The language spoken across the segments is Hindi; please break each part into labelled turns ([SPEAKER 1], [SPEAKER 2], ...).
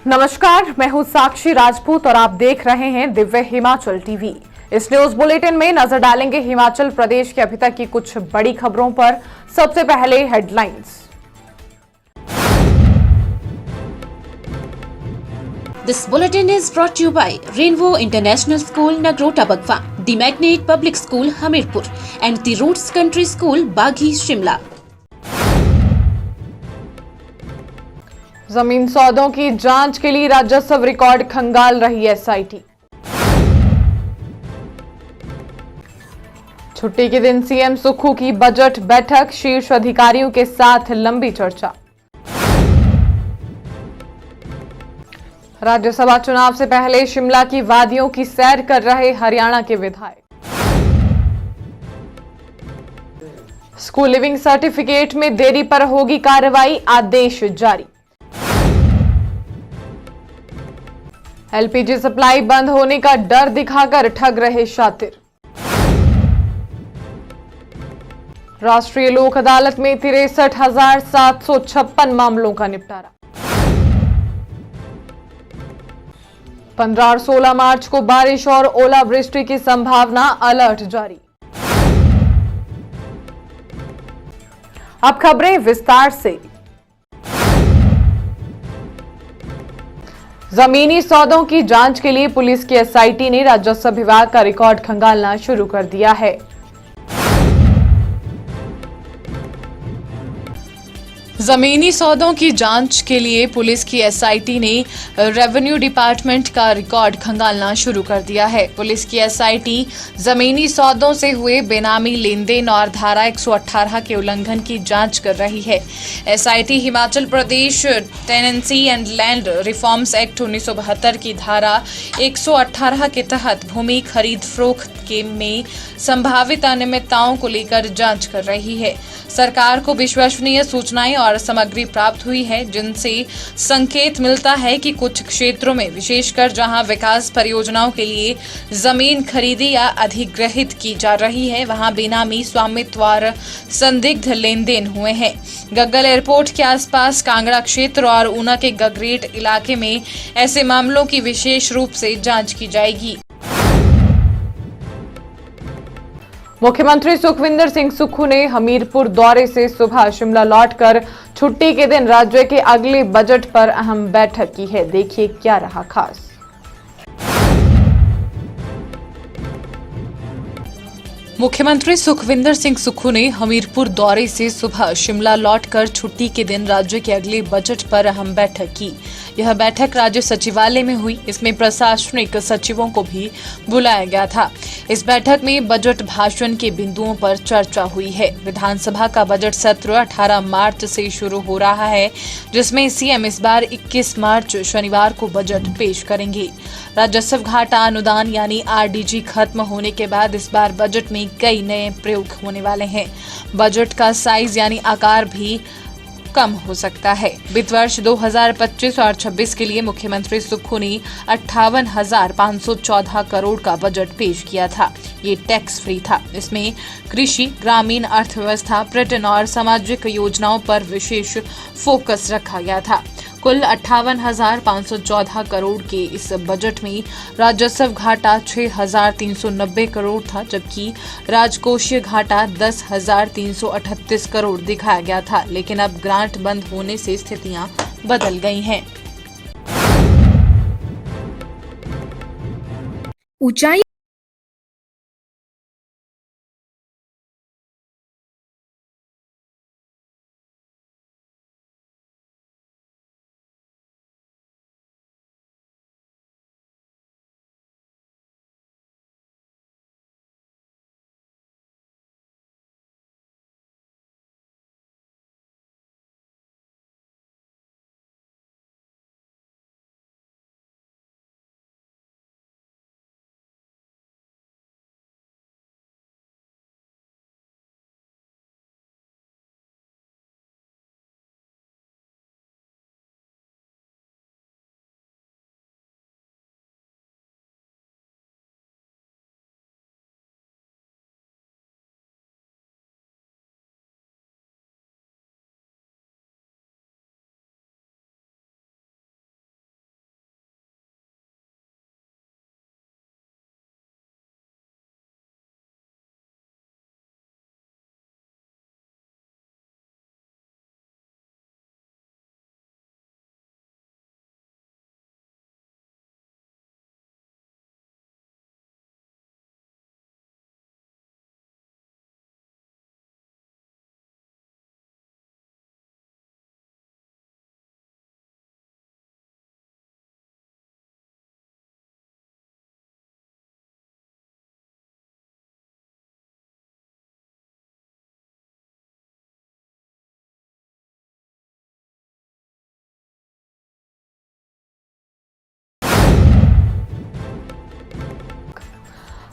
[SPEAKER 1] नमस्कार, मैं हूं साक्षी राजपूत और आप देख रहे हैं दिव्य हिमाचल टीवी। इस न्यूज बुलेटिन में नजर डालेंगे हिमाचल प्रदेश की अभी तक की कुछ बड़ी खबरों पर। सबसे पहले headlines.
[SPEAKER 2] This bulletin is brought to you by Rainbow International School, Nagrota Bagwa, The Magnet Public School, Hamirpur, and The Roots Country School, Baghi, Shimla.
[SPEAKER 1] जमीन सौदों की जांच के लिए राजस्व रिकॉर्ड खंगाल रही एसआईटी। छुट्टी के दिन सीएम सुक्खू की बजट बैठक, शीर्ष अधिकारियों के साथ लंबी चर्चा। राज्यसभा चुनाव से पहले शिमला की वादियों की सैर कर रहे हरियाणा के विधायक। स्कूल लिविंग सर्टिफिकेट में देरी पर होगी कार्रवाई, आदेश जारी। एलपीजी सप्लाई बंद होने का डर दिखाकर ठग रहे शातिर। राष्ट्रीय लोक अदालत में 63,756 मामलों का निपटारा। 15 और 16 मार्च को बारिश और ओलावृष्टि की संभावना, अलर्ट जारी। अब खबरें विस्तार से। जमीनी सौदों की जांच के लिए पुलिस की एसआईटी ने राजस्व विभाग का रिकॉर्ड खंगालना शुरू कर दिया है। जमीनी सौदों की जांच के लिए पुलिस की एसआईटी ने रेवेन्यू डिपार्टमेंट का रिकॉर्ड खंगालना शुरू कर दिया है। पुलिस की एसआईटी जमीनी सौदों से हुए बेनामी लेन देन और धारा 118 के उल्लंघन की जांच कर रही है। SIT Himachal Pradesh tenancy and land reforms act 1972 की धारा 118 के तहत भूमि खरीद फरोख्त में संभावित अनियमितताओं को लेकर जांच कर रही है। सरकार को विश्वसनीय सूचनाएं और सामग्री प्राप्त हुई है, जिनसे संकेत मिलता है कि कुछ क्षेत्रों में, विशेषकर जहां विकास परियोजनाओं के लिए जमीन खरीदी या अधिग्रहित की जा रही है, वहां बेनामी स्वामित्व और संदिग्ध लेन देन हुए हैं। गग्गल एयरपोर्ट के आसपास, कांगड़ा क्षेत्र और ऊना के गगरेट इलाके में ऐसे मामलों की विशेष रूप से जांच की जाएगी। मुख्यमंत्री सुखविंदर सिंह सुक्खू ने हमीरपुर दौरे से सुबह शिमला लौटकर छुट्टी के दिन राज्य के अगले बजट पर अहम बैठक की है। देखिए क्या रहा खास। मुख्यमंत्री सुखविंदर सिंह सुक्खू ने हमीरपुर दौरे से सुबह शिमला लौटकर छुट्टी के दिन राज्य के अगले बजट पर अहम बैठक की। यह बैठक राज्य सचिवालय में हुई। इसमें प्रशासनिक सचिवों को भी बुलाया गया था। इस बैठक में बजट भाषण के बिंदुओं पर चर्चा हुई है। विधानसभा का बजट सत्र 18 मार्च से शुरू हो रहा है, जिसमें सीएम इस बार 21 मार्च शनिवार को बजट पेश करेंगे। राजस्व घाटा अनुदान यानी आरडीजी खत्म होने के बाद इस बार बजट में कई नए प्रयोग होने वाले हैं। बजट का साइज यानी आकार भी कम हो सकता है। वित्त वर्ष 2025 और 26 के लिए मुख्यमंत्री सुक्खू ने 58,514 करोड़ का बजट पेश किया था। ये टैक्स फ्री था। इसमें कृषि, ग्रामीण अर्थव्यवस्था, पर्यटन और सामाजिक योजनाओं पर विशेष फोकस रखा गया था। कुल 58,514 करोड़ के इस बजट में राजस्व घाटा 6,390 करोड़ था, जबकि राजकोषीय घाटा 10,338 करोड़ दिखाया गया था। लेकिन अब ग्रांट बंद होने से स्थितियां बदल गई हैं।
[SPEAKER 3] ऊंचाई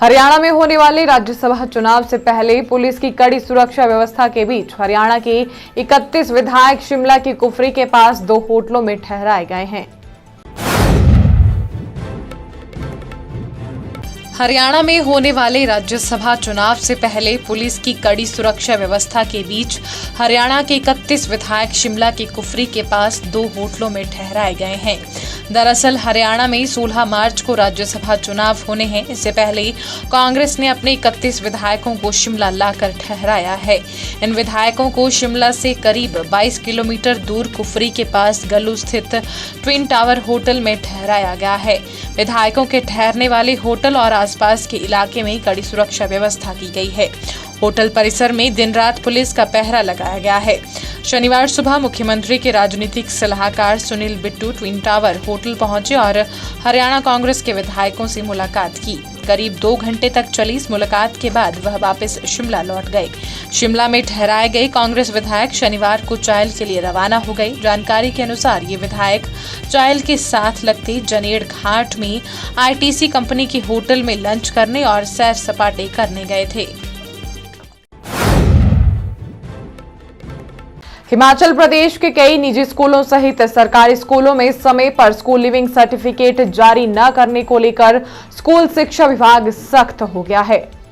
[SPEAKER 3] हरियाणा में होने वाले राज्यसभा चुनाव से पहले पुलिस की कड़ी सुरक्षा व्यवस्था के बीच हरियाणा के 31 विधायक शिमला की कुफरी के पास 2 होटलों में ठहराए गए हैं।
[SPEAKER 1] हरियाणा में होने वाले राज्यसभा चुनाव से पहले पुलिस की कड़ी सुरक्षा व्यवस्था के बीच हरियाणा के 31 विधायक शिमला की कुफरी के पास 2 होटलों में ठहराए गए हैं। दरअसल हरियाणा में 16 मार्च को राज्यसभा चुनाव होने हैं। इससे पहले कांग्रेस ने अपने 31 विधायकों को शिमला लाकर ठहराया है। इन विधायकों को शिमला से करीब 22 किलोमीटर दूर कुफरी के पास गल्लू स्थित ट्विन टावर होटल में ठहराया गया है। विधायकों के ठहरने वाले होटल और आसपास के इलाके में कड़ी सुरक्षा व्यवस्था की गई है। होटल परिसर में दिन रात पुलिस का पहरा लगाया गया है। शनिवार सुबह मुख्यमंत्री के राजनीतिक सलाहकार Sunil Bittu twin tower hotel पहुंचे और हरियाणा कांग्रेस के विधायकों से मुलाकात की। करीब 2 घंटे तक चली इस मुलाकात के बाद वह वापस शिमला लौट गए। शिमला में ठहराए गए कांग्रेस विधायक शनिवार को चायल के लिए रवाना हो गए। जानकारी के अनुसार ये विधायक चायल के साथ लगते जनेड़ घाट में आईटीसी कंपनी के होटल में लंच करने और सैर सपाटे करने गए थे।
[SPEAKER 3] हिमाचल प्रदेश के कई निजी स्कूलों सहित सरकारी स्कूलों में समय पर स्कूल लिविंग सर्टिफिकेट जारी न करने को लेकर स्कूल शिक्षा विभाग सख्त हो गया है।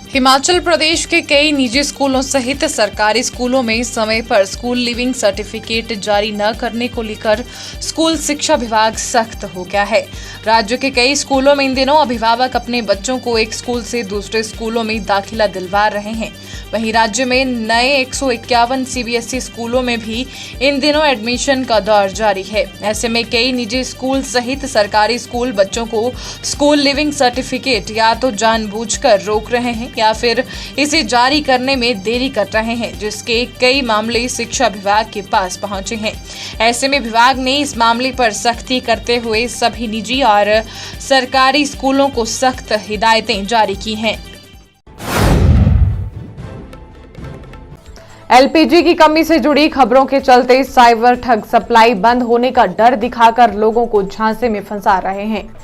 [SPEAKER 1] हिमाचल प्रदेश के कई निजी स्कूलों सहित सरकारी स्कूलों में समय पर स्कूल लिविंग सर्टिफिकेट जारी न करने को लेकर स्कूल शिक्षा विभाग सख्त हो गया है। राज्य के कई स्कूलों में इन दिनों अभिभावक अपने बच्चों को एक स्कूल से दूसरे स्कूलों में दाखिला दिलवा रहे हैं। वहीं राज्य में नए 151 सीबीएसई स्कूलों में भी इन दिनों एडमिशन का दौर जारी है। ऐसे में कई निजी स्कूल सहित सरकारी स्कूल बच्चों को स्कूल लिविंग सर्टिफिकेट या तो जानबूझकर रोक रहे हैं या फिर इसे जारी करने में देरी कर रहे हैं, जिसके कई मामले शिक्षा विभाग के पास पहुंचे हैं। ऐसे में विभाग ने इस मामले पर सख्ती करते हुए सभी निजी और सरकारी स्कूलों को सख्त हिदायतें जारी की हैं।
[SPEAKER 3] एलपीजी की कमी से जुड़ी खबरों के चलते साइबर ठग सप्लाई बंद होने का डर दिखाकर लोगों को झांसे में फंसा रहे हैं।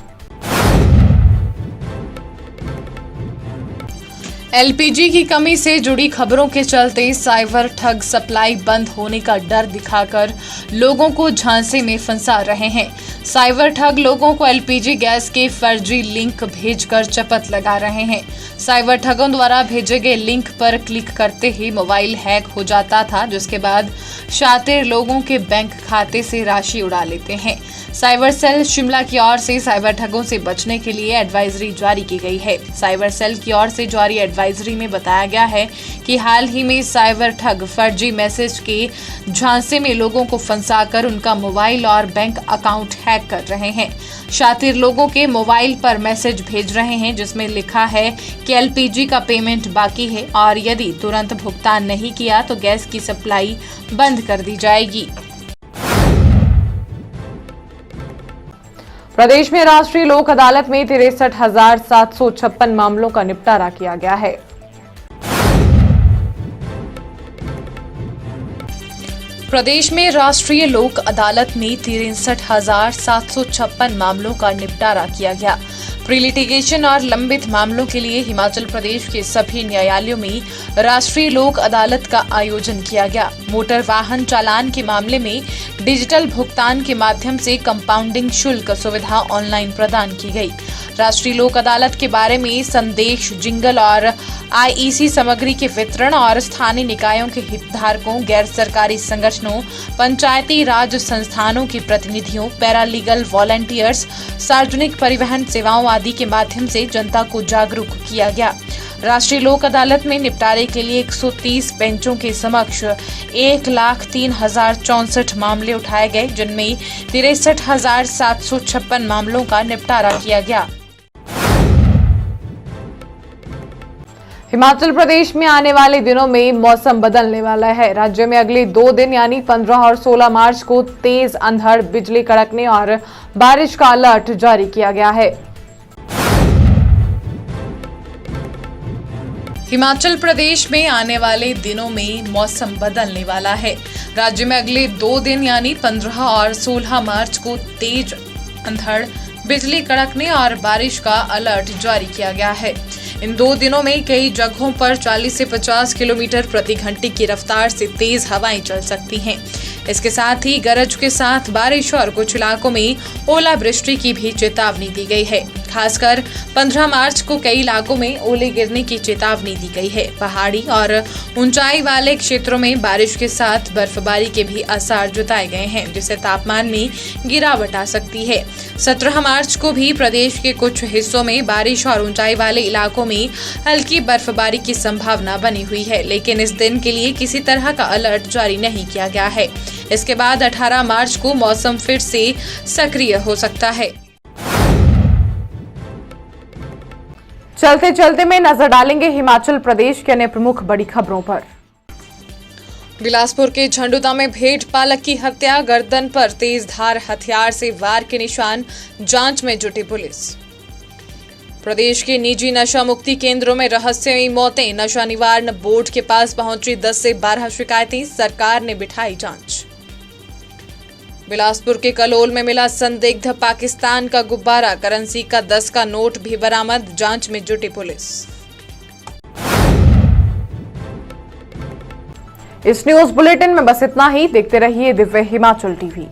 [SPEAKER 1] एलपीजी की कमी से जुड़ी खबरों के चलते साइबर ठग सप्लाई बंद होने का डर दिखाकर लोगों को झांसे में फंसा रहे हैं। साइबर ठग लोगों को एलपीजी गैस के फर्जी लिंक भेजकर चपत लगा रहे हैं। साइबर ठगों द्वारा भेजे गए लिंक पर क्लिक करते ही मोबाइल हैक हो जाता था, जिसके बाद शातिर लोगों के बैंक खाते से राशि उड़ा लेते हैं। साइबर सेल शिमला की ओर से साइबर ठगों से बचने के लिए एडवाइजरी जारी की गई है। साइबर सेल की ओर से जारी एडवाइजरी में बताया गया है कि हाल ही में साइबर ठग फर्जी मैसेज के झांसे में लोगों को फंसाकर उनका मोबाइल और बैंक अकाउंट हैक कर रहे हैं। शातिर लोगों के मोबाइल पर मैसेज भेज रहे हैं जिसमें लिखा है कि एलपीजी का पेमेंट बाकी है और यदि तुरंत भुगतान नहीं किया तो गैस की सप्लाई बंद कर दी जाएगी।
[SPEAKER 3] प्रदेश में राष्ट्रीय लोक अदालत में 63,756 मामलों का निपटारा किया गया है।
[SPEAKER 1] प्रदेश में राष्ट्रीय लोक अदालत में 63,756 मामलों का निपटारा किया गया। प्री लिटिगेशन और लंबित मामलों के लिए हिमाचल प्रदेश के सभी न्यायालयों में राष्ट्रीय लोक अदालत का आयोजन किया गया। मोटर वाहन चालान के मामले में डिजिटल भुगतान के माध्यम से कंपाउंडिंग शुल्क सुविधा ऑनलाइन प्रदान की गई। राष्ट्रीय लोक अदालत के बारे में संदेश, जिंगल और आईईसी सामग्री के वितरण और स्थानीय निकायों के हितधारकों, गैर सरकारी संगठनों, पंचायती राज संस्थानों के प्रतिनिधियों, पैरालीगल वॉलंटियर्स, सार्वजनिक परिवहन सेवाओं आदि के माध्यम से जनता को जागरूक किया गया। राष्ट्रीय लोक अदालत में निपटारे के लिए 130 बेंचों के समक्ष 1,03,064 मामले उठाए गए, जिनमें 63,756 मामलों का निपटारा किया गया।
[SPEAKER 3] हिमाचल प्रदेश में आने वाले दिनों में मौसम बदलने वाला है। राज्य में अगले 2 दिन यानी 15 और 16 मार्च को तेज अंधड़, बिजली कड़कने और बारिश का अलर्ट जारी किया गया है।
[SPEAKER 1] हिमाचल प्रदेश में आने वाले दिनों में मौसम बदलने वाला है। राज्य में अगले 2 दिन यानी 15 और 16 मार्च को तेज अंधड़, बिजली कड़कने और बारिश का अलर्ट जारी किया गया है। इन 2 दिनों में कई जगहों पर 40 से 50 किलोमीटर प्रति घंटे की रफ्तार से तेज हवाएं चल सकती हैं। इसके साथ ही गरज के साथ बारिश और कुछ इलाकों में ओलावृष्टि की भी चेतावनी दी गई है। खासकर 15 मार्च को कई इलाकों में ओले गिरने की चेतावनी दी गई है। पहाड़ी और ऊंचाई वाले क्षेत्रों में बारिश के साथ बर्फबारी के भी आसार जताए गए हैं, जिससे तापमान में गिरावट आ सकती है। 17 मार्च को भी प्रदेश के कुछ हिस्सों में बारिश और ऊंचाई वाले इलाकों में हल्की बर्फबारी की संभावना बनी हुई है, लेकिन इस दिन के लिए किसी तरह का अलर्ट जारी नहीं किया गया है। इसके बाद 18 मार्च को मौसम फिर से सक्रिय हो सकता है।
[SPEAKER 3] चलते चलते में नजर डालेंगे हिमाचल प्रदेश के अन्य प्रमुख बड़ी खबरों पर।
[SPEAKER 1] बिलासपुर के झंडुता में भेड़ पालक की हत्या, गर्दन पर तेज धार हथियार से वार के निशान, जांच में जुटी पुलिस। प्रदेश के निजी नशा मुक्ति केंद्रों में रहस्यमयी मौतें, नशा निवारण बोर्ड के पास पहुंची 10 से 12 शिकायतें, सरकार ने बिठाई जांच। बिलासपुर के कलोल में मिला संदिग्ध पाकिस्तान का गुब्बारा, करेंसी का 10 का नोट भी बरामद, जांच में जुटी पुलिस।
[SPEAKER 3] इस न्यूज बुलेटिन में बस इतना ही। देखते रहिए दिव्य हिमाचल टीवी।